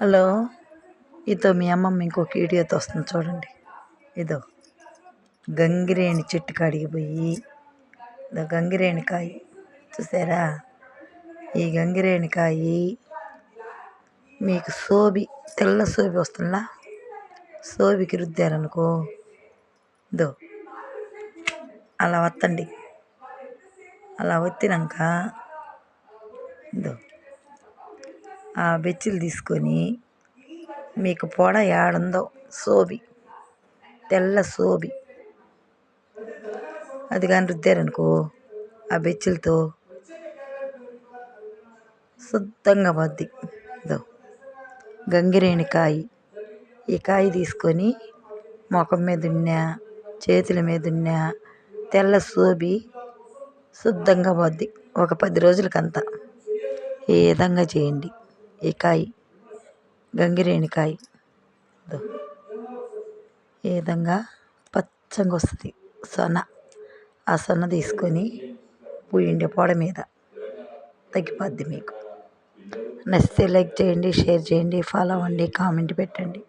Hello, ఇదో మీ అమ్మమ్మ ఇంకొక వీడియోతో వస్తుంది చూడండి. ఇదో గంగిరేణి చెట్టు కాడికి పోయి ఇదో గంగిరేణికాయ చూసారా? ఈ గంగిరేణికాయ మీకు తెల్ల సోబి వస్తుందా? సోబికి రుద్దారనుకో ఇదో అలా వత్తండి. అలా వత్తినాక ఇదో ఆ బెచ్చిలు తీసుకొని మీకు పొడ ఏడుందో తెల్ల సోబి అది కానీ రుద్దారనుకో ఆ బెచ్చిలతో శుద్ధంగా పోద్ది. ఇదో గంగిరేణికాయ. ఈ కాయ తీసుకొని ముఖం మీద ఉన్నా చేతుల మీద ఉన్నా తెల్ల సోబి శుద్ధంగా పోద్ది. ఒక 10 రోజులకంతా ఈ విధంగా చేయండి. ఈ కాయ గంగిరేణికాయ ఈ విధంగా పచ్చగా వస్తుంది సొన. ఆ సొన తీసుకొని పూయండి పొడ మీద, తగ్గిపోద్ది మీకు. నచ్చితే లైక్ చేయండి, షేర్ చేయండి, ఫాలో అవ్వండి, కామెంట్ పెట్టండి.